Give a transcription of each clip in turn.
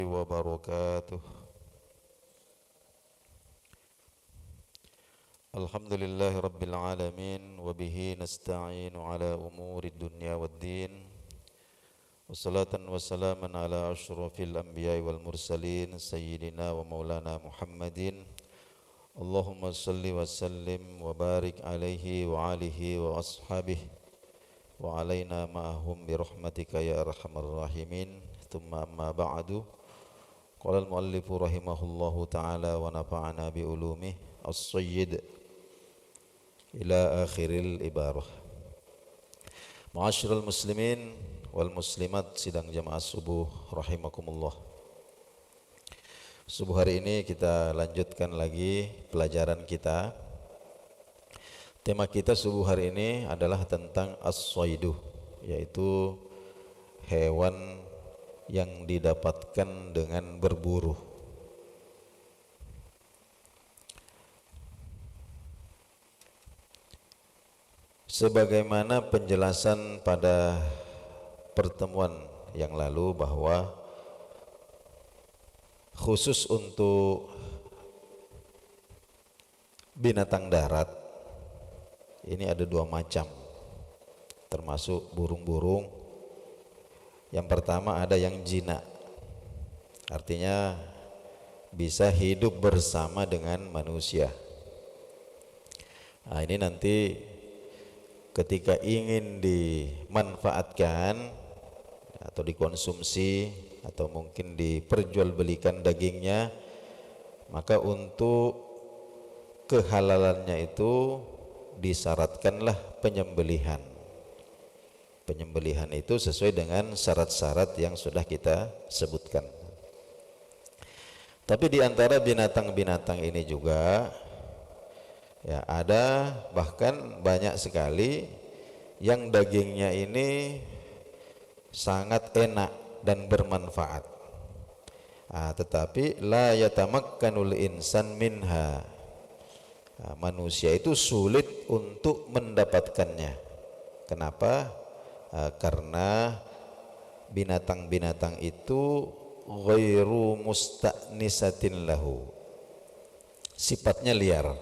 wabarakatuh. Alhamdulillahi rabbil alamin wa bihi nasta'inu ala umuri dunya waddin. Wassalatan wassalaman ala asyrafil anbiya'i wal mursalin sayyidina wa maulana Muhammadin. Allahumma salli wa sallim wa barik alaihi wa alihi wa ashabihi wa alaina ma'ahum bi rahmatika ya arhamar rahimin. Thumma amma ba'du. Qala al-muallifu rahimahullahu ta'ala wa nafa'ana bi ulumih as-sayyid ila akhiril ibarah. Ma'asyiral muslimin wal muslimat sidang jamaah subuh rahimakumullah. Subuh hari ini kita lanjutkan lagi pelajaran kita. Tema kita subuh hari ini adalah tentang as-saydu, yaitu hewan yang didapatkan dengan berburu. Sebagaimana penjelasan pada pertemuan yang lalu bahwa khusus untuk binatang darat ini ada dua macam, termasuk burung-burung. Yang pertama ada yang jina, artinya bisa hidup bersama dengan manusia. Nah, ini nanti ketika ingin dimanfaatkan atau dikonsumsi atau mungkin diperjualbelikan dagingnya, maka untuk kehalalannya itu disyaratkanlah penyembelihan. Penyembelihan itu sesuai dengan syarat-syarat yang sudah kita sebutkan. Tapi di antara binatang-binatang ini juga ya ada bahkan banyak sekali yang dagingnya ini sangat enak dan bermanfaat. Tetapi la yatamakkanul insan minha. Manusia itu sulit untuk mendapatkannya. Kenapa? Karena binatang-binatang itu ghairu musta'nisatin lahu, sifatnya liar,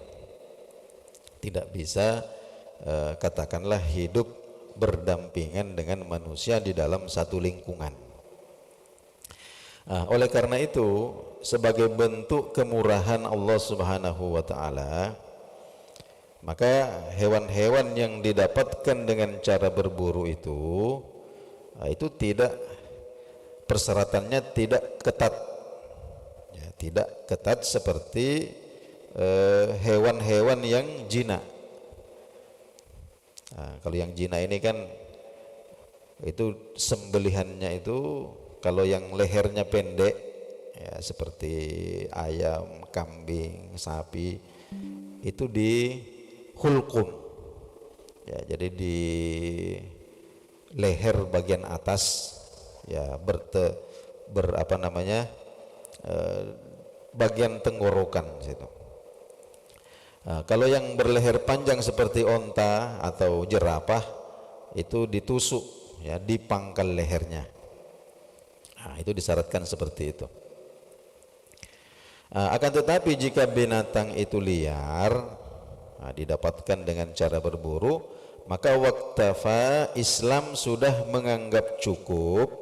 tidak bisa katakanlah hidup berdampingan dengan manusia di dalam satu lingkungan. Oleh karena itu, sebagai bentuk kemurahan Allah Subhanahu wa ta'ala, maka hewan-hewan yang didapatkan dengan cara berburu itu tidak, persyaratannya tidak ketat, ya, tidak ketat seperti hewan-hewan yang jina. Kalau yang jina ini kan itu sembelihannya itu kalau yang lehernya pendek, ya, seperti ayam, kambing, sapi, itu di hulkum, ya, jadi di leher bagian atas, ya, bagian tenggorokan situ. Kalau yang berleher panjang seperti onta atau jerapah itu ditusuk, ya, di pangkal lehernya. Itu disyaratkan seperti itu. Akan tetapi jika binatang itu liar, didapatkan dengan cara berburu, maka waqtafa, Islam sudah menganggap cukup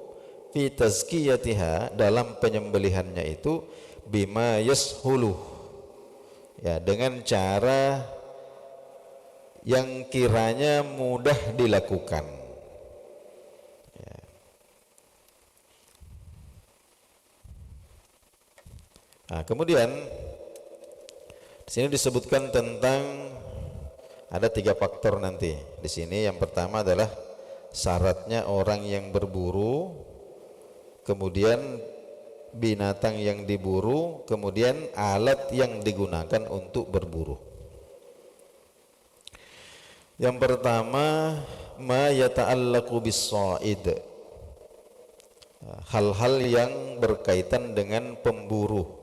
fi tazkiyatiha, dalam penyembelihannya itu bima yashulu, ya, dengan cara yang kiranya mudah dilakukan, ya. Kemudian di sini disebutkan tentang ada 3 faktor nanti di sini. Yang pertama adalah syaratnya orang yang berburu, kemudian binatang yang diburu, kemudian alat yang digunakan untuk berburu. Yang pertama, ma yata'allaqu bis-sha'id, hal-hal yang berkaitan dengan pemburu.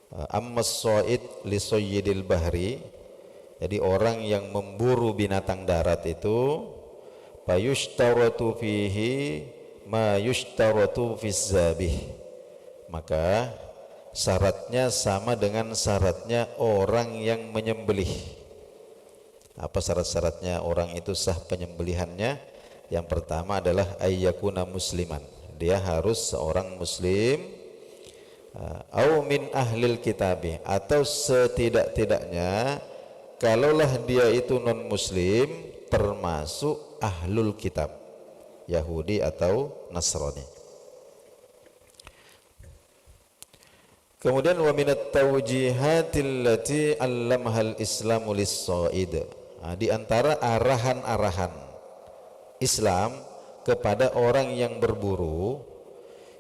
Ammas-sha'id li sayyidil bahri, jadi orang yang memburu binatang darat itu fayushtaratu fihi ma yushtaratu fiz zabih, maka syaratnya sama dengan syaratnya orang yang menyembelih. Apa syarat-syaratnya orang itu sah penyembelihannya? Yang pertama adalah ayyakuna musliman, dia harus seorang muslim, au min ahlil kitabi, atau setidak-tidaknya kalaulah dia itu non muslim termasuk ahlul kitab, Yahudi atau Nasrani. Kemudian wa minat tawjihatil lati 'allamahal islamu lis-shaid. Di antara arahan-arahan Islam kepada orang yang berburu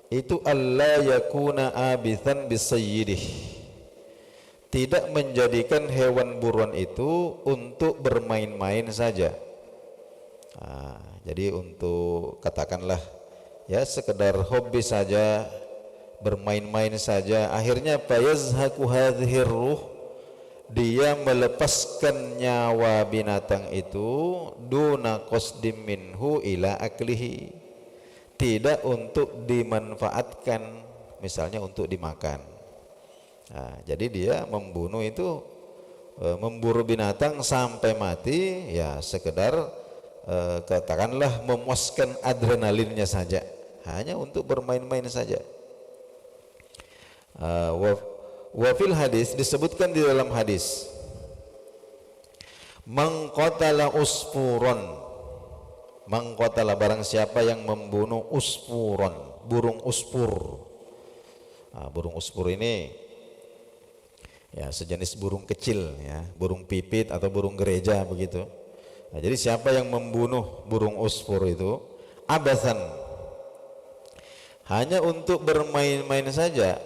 itu alla yakuna abithan bisayyidih, tidak menjadikan hewan buruan itu untuk bermain-main saja. Jadi untuk katakanlah ya sekedar hobi saja, bermain-main saja, akhirnya fayazhaku hadhir ruh, dia melepaskan nyawa binatang itu duna qasdim minhu ila aklihi, tidak untuk dimanfaatkan, misalnya untuk dimakan. Jadi dia membunuh itu, memburu binatang sampai mati ya sekedar katakanlah memuaskan adrenalinnya saja, hanya untuk bermain-main saja. Wa fil hadis, disebutkan di dalam hadis, man qatala usfuron, man qatala, barang siapa yang membunuh usfuron, burung uspur. Burung uspur ini ya sejenis burung kecil ya, burung pipit atau burung gereja begitu. Jadi siapa yang membunuh burung uspur itu abathan, hanya untuk bermain-main saja,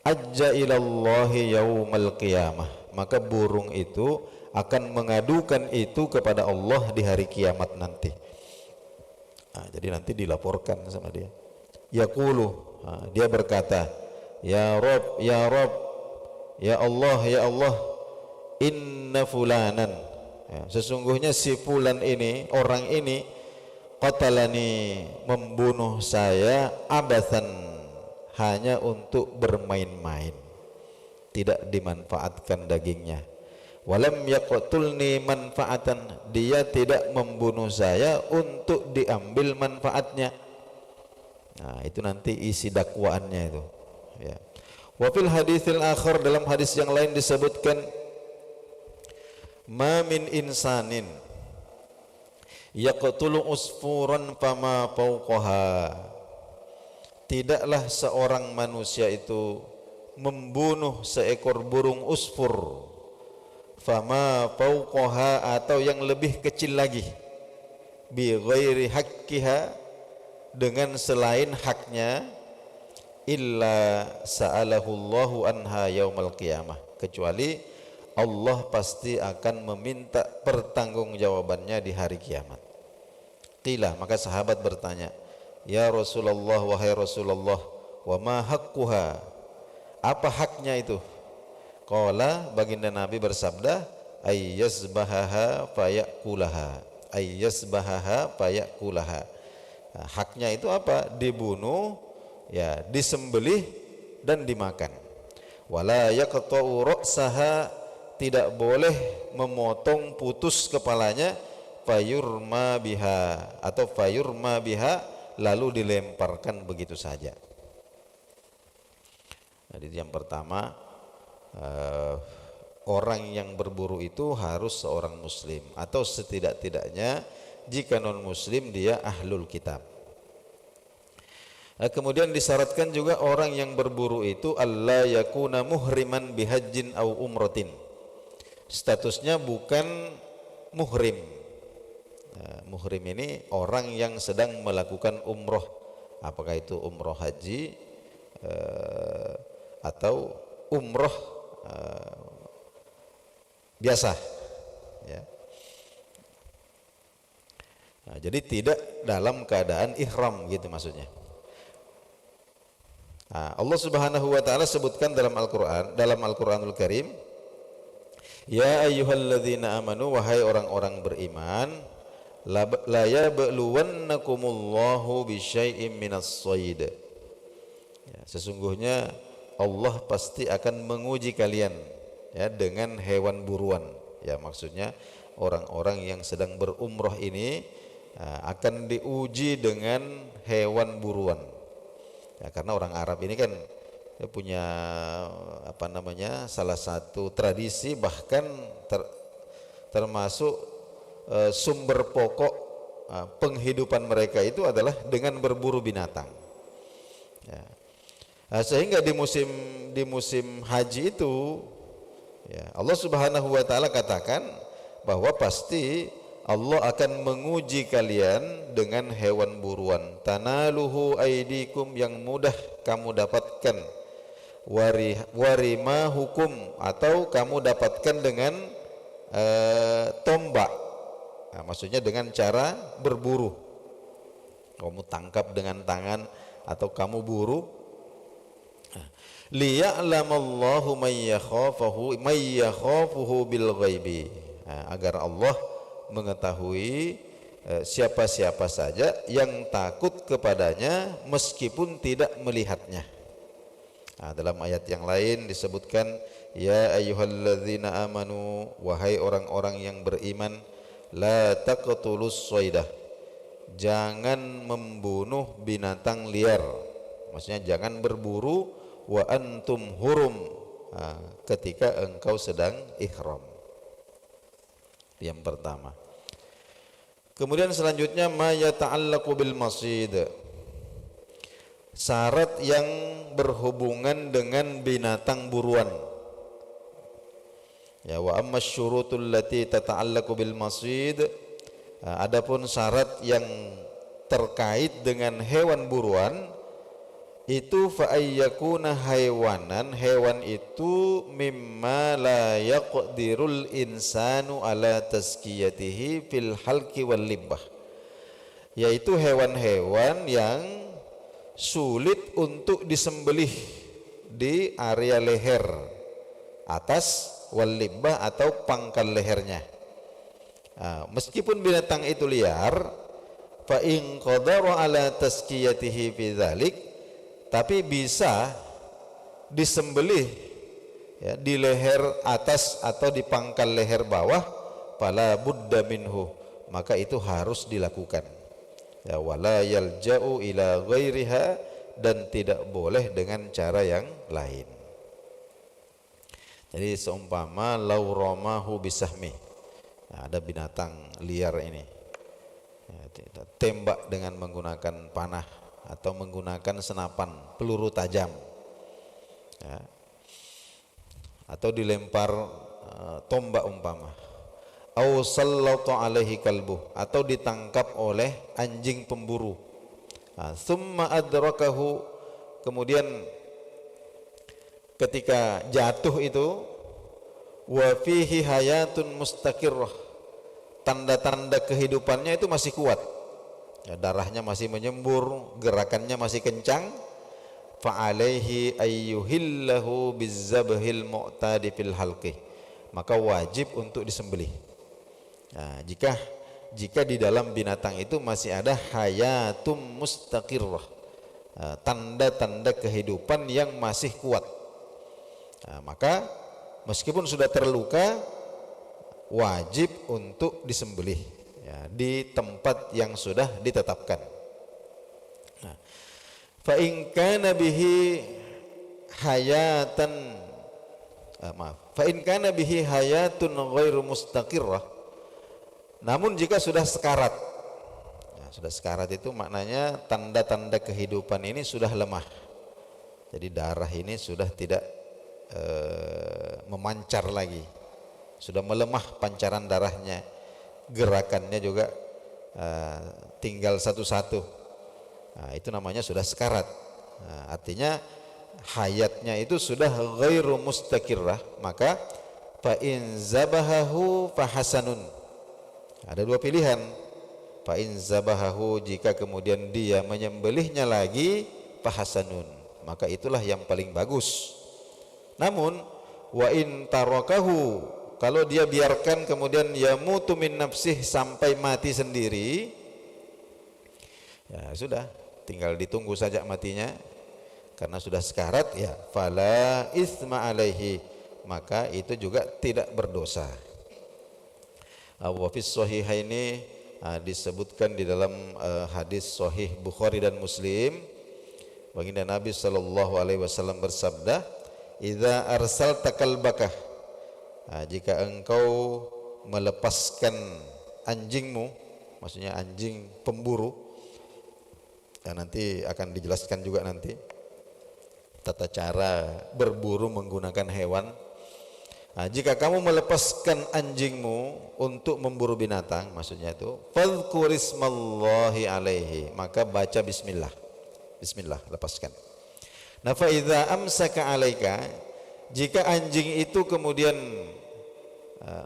ajja ilallahi yaumal qiyamah, maka burung itu akan mengadukan itu kepada Allah di hari kiamat nanti. Jadi nanti dilaporkan sama dia. Yaqulu, dia berkata, ya Rabb, ya Rabb, ya Allah, ya Allah, inna fulanan, sesungguhnya si fulan ini, orang ini, qatalani, membunuh saya, abathan, hanya untuk bermain-main, tidak dimanfaatkan dagingnya. Walam yaqtulni manfaatan, dia tidak membunuh saya untuk diambil manfaatnya. Itu nanti isi dakwaannya itu ya. Wa fil haditsil akhar, dalam hadis yang lain disebutkan, ma min insanin yaqtulu usfuran fama fawqaha, tidaklah seorang manusia itu membunuh seekor burung usfur, fama fawqaha, atau yang lebih kecil lagi, bi ghairi haqqiha, dengan selain haknya, illa sa'alahu Allahu anha yaumal qiyamah, kecuali Allah pasti akan meminta pertanggungjawabannya di hari kiamat. Qila, maka sahabat bertanya, ya Rasulullah, wahai Rasulullah, wa ma haqquha, apa haknya itu? Qala, baginda Nabi bersabda, ayyazbahaha fayakulaha, ayyazbahaha fayakulaha. Haknya itu apa? Dibunuh, ya, disembelih dan dimakan. Wala yaqta'u ra'saha, tidak boleh memotong putus kepalanya, fayurma biha, atau fayurma biha, lalu dilemparkan begitu saja. Jadi yang pertama, orang yang berburu itu harus seorang muslim, atau setidak-tidaknya jika non muslim dia ahlul kitab. Kemudian disyaratkan juga orang yang berburu itu alla yakuna muhriman bihajjin au umratin, statusnya bukan muhrim. Muhrim ini orang yang sedang melakukan umroh, apakah itu umroh haji atau umroh biasa ya. Jadi tidak dalam keadaan ihram gitu maksudnya. Allah Subhanahu wa taala sebutkan dalam Al-Qur'an, dalam Al-Qur'anul Karim, ya ayyuhalladzina amanu, wahai orang-orang beriman, la yabluwannakumullahu bisyai'im minas shayd, Ya, sesungguhnya Allah pasti akan menguji kalian ya dengan hewan buruan. Ya, maksudnya orang-orang yang sedang berumrah ini akan diuji dengan hewan buruan. Ya, karena orang Arab ini kan punya salah satu tradisi, bahkan termasuk sumber pokok penghidupan mereka itu adalah dengan berburu binatang. Ya. Sehingga di musim haji itu ya, Allah Subhanahu wa taala katakan bahwa pasti Allah akan menguji kalian dengan hewan buruan. Tanaluhu aidikum, yang mudah kamu dapatkan. Warima hukum, atau kamu dapatkan dengan tombak. Nah, maksudnya dengan cara berburu. Kamu tangkap dengan tangan atau kamu buru. Liya'lamallahu may yakhafuhu bil ghaibi. Agar Allah mengetahui siapa-siapa saja yang takut kepadanya meskipun tidak melihatnya. Dalam ayat yang lain disebutkan, ya ayyuhalladzina amanu, wahai orang-orang yang beriman, la taqtulus shaydah, jangan membunuh binatang liar. Maksudnya jangan berburu wa antum hurum, ketika engkau sedang ihram. Yang pertama. Kemudian selanjutnya ma yata'allaqu bil masjid, syarat yang berhubungan dengan binatang buruan. Ya, wa amma syurutul lati tata'allaqu bil masjid, adapun syarat yang terkait dengan hewan buruan itu fa ayyakuna haywanan, hewan itu mimma la yaqdirul insanu ala tazkiyatihi fil halqi wal libbah, yaitu hewan-hewan yang sulit untuk disembelih di area leher atas, wal libbah atau pangkal lehernya. Meskipun binatang itu liar, fa in qadara ala tazkiyatihi fi dzalik, tapi bisa disembelih ya, di leher atas atau di pangkal leher bawah, fala budda minhu, maka itu harus dilakukan. Ya, wala yalja'u ila ghairiha, dan tidak boleh dengan cara yang lain. Jadi seumpama lau ramahu bisahmi, ada binatang liar ini, ya, tembak dengan menggunakan panah atau menggunakan senapan peluru tajam, ya, atau dilempar tombak umpama, au sallata alaihi kalbuh, atau ditangkap oleh anjing pemburu, thumma adrakahu, kemudian ketika jatuh itu, wa fihi hayatun mustaqirrah, tanda-tanda kehidupannya itu masih kuat, ya, darahnya masih menyembur, gerakannya masih kencang, fa alaihi ayyuhillahu bizzabhil mu'tadi fil halqi, maka wajib untuk disembelih. Nah, jika di dalam binatang itu masih ada hayatum mustaqirrah, tanda-tanda kehidupan yang masih kuat, maka meskipun sudah terluka wajib untuk disembelih, ya, di tempat yang sudah ditetapkan. Fa in kana bihi hayatan, fa in kana bihi hayatun ghairu mustaqirrah, namun jika sudah sekarat, ya, sudah sekarat itu maknanya tanda-tanda kehidupan ini sudah lemah, jadi darah ini sudah tidak memancar lagi, sudah melemah pancaran darahnya, gerakannya juga tinggal satu-satu, itu namanya sudah sekarat. Artinya hayatnya itu sudah ghairu mustaqirrah, maka fa in zabahahu fahasanun, ada dua pilihan. Fa in zabahahu, jika kemudian dia menyembelihnya lagi, fahasanun, maka itulah yang paling bagus. Namun wa in tarakahu, kalau dia biarkan kemudian yamutu min nafsih, sampai mati sendiri, ya sudah, tinggal ditunggu saja matinya. karena sudah sekarat ya fala isma alaihi, maka itu juga tidak berdosa. Wa fis sahihaini, disebutkan di dalam hadis sahih Bukhari dan Muslim, baginda Nabi sallallahu alaihi wasallam bersabda, "Idza arsalta kalbaka," jika engkau melepaskan anjingmu, maksudnya anjing pemburu, ya nanti akan dijelaskan juga nanti tata cara berburu menggunakan hewan. Jika kamu melepaskan anjingmu untuk memburu binatang, maksudnya itu fadhkurismallahi alaihi, maka baca bismillah. Bismillah, lepaskan. Nah, fa idza amsaka alaika, jika anjing itu kemudian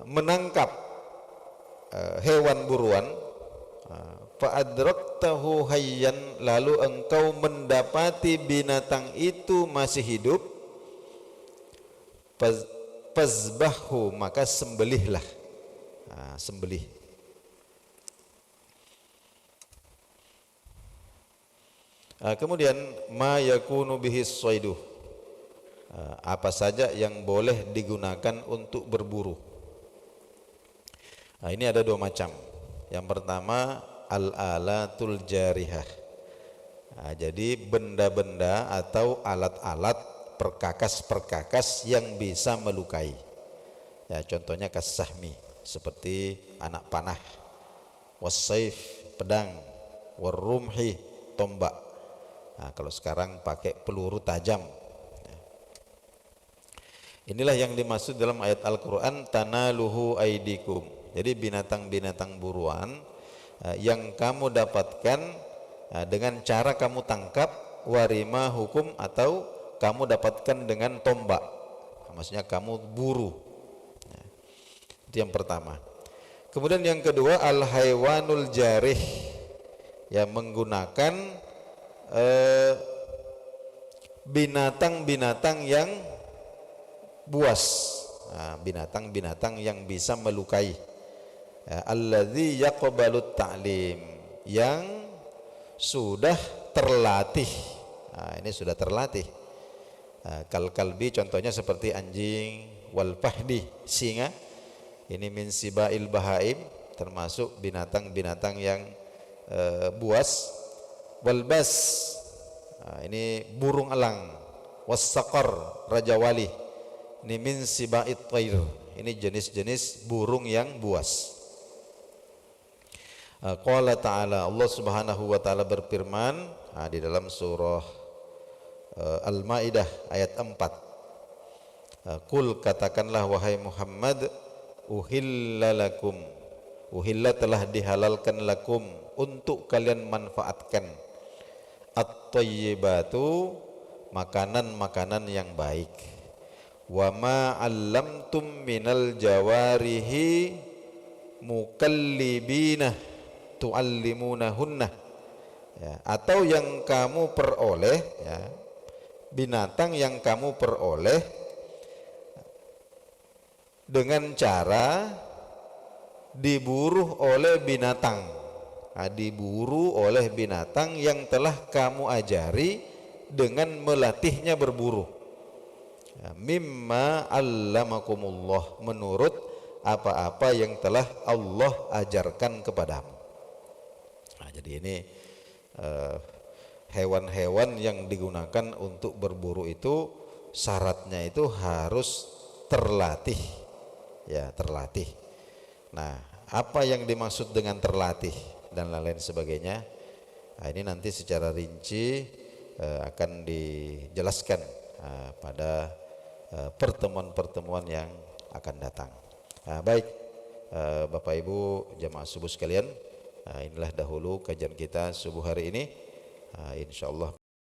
menangkap hewan buruan, fa adraktahu hayyan, lalu engkau mendapati binatang itu masih hidup, fazbahhu, maka sembelihlah. Sembelih. Kemudian ma yakunu bihi shaidu, apa saja yang boleh digunakan untuk berburu. Ini ada dua macam. Yang pertama al-alatul jarihah. Jadi benda-benda atau alat-alat perkakas-perkakas yang bisa melukai. Ya, contohnya kasahmi, seperti anak panah, wassaif, pedang, warrumhi, tombak. Kalau sekarang pakai peluru tajam. Inilah yang dimaksud dalam ayat Al-Quran, tanaluhu aidikum. Jadi binatang-binatang buruan yang kamu dapatkan dengan cara kamu tangkap, warima hukum, atau kamu dapatkan dengan tombak, maksudnya kamu buru. Itu yang pertama. Kemudian yang kedua al-haywanul jarih, yang menggunakan binatang-binatang yang buas, binatang-binatang yang bisa melukai. Alladzi yaqbalut ta'lim, yang sudah terlatih. Ini sudah terlatih. Kal-kalbi, contohnya seperti anjing, wal fahdi, singa. Ini min sibail bahaim, termasuk binatang-binatang yang buas. Wal bas, ini burung elang. Was-saqar, raja wali. Ini min sibait thair, ini jenis-jenis burung yang buas. Qala ta'ala, Allah subhanahu wa ta'ala berfirman di dalam surah Al-Ma'idah ayat 4. Qul, katakanlah wahai Muhammad, uhillalakum, uhilla telah dihalalkan lakum, untuk kalian manfaatkan, at-thayyibatu, makanan-makanan yang baik, wa ma 'allamtum minal jawarihi mukallibina tu'allimunahunna, ya, atau yang kamu peroleh, ya, binatang yang kamu peroleh dengan cara diburu oleh binatang, diburu oleh binatang yang telah kamu ajari dengan melatihnya berburu. Mimma allamakumullah, menurut apa-apa yang telah Allah ajarkan kepadamu. Jadi ini hewan-hewan yang digunakan untuk berburu itu syaratnya itu harus terlatih, ya, terlatih. Nah, apa yang dimaksud dengan terlatih dan lain-lain sebagainya, ini nanti secara rinci akan dijelaskan pada pertemuan-pertemuan yang akan datang. Baik, Bapak Ibu jamaah subuh sekalian, inilah dahulu kajian kita subuh hari ini. Insyaallah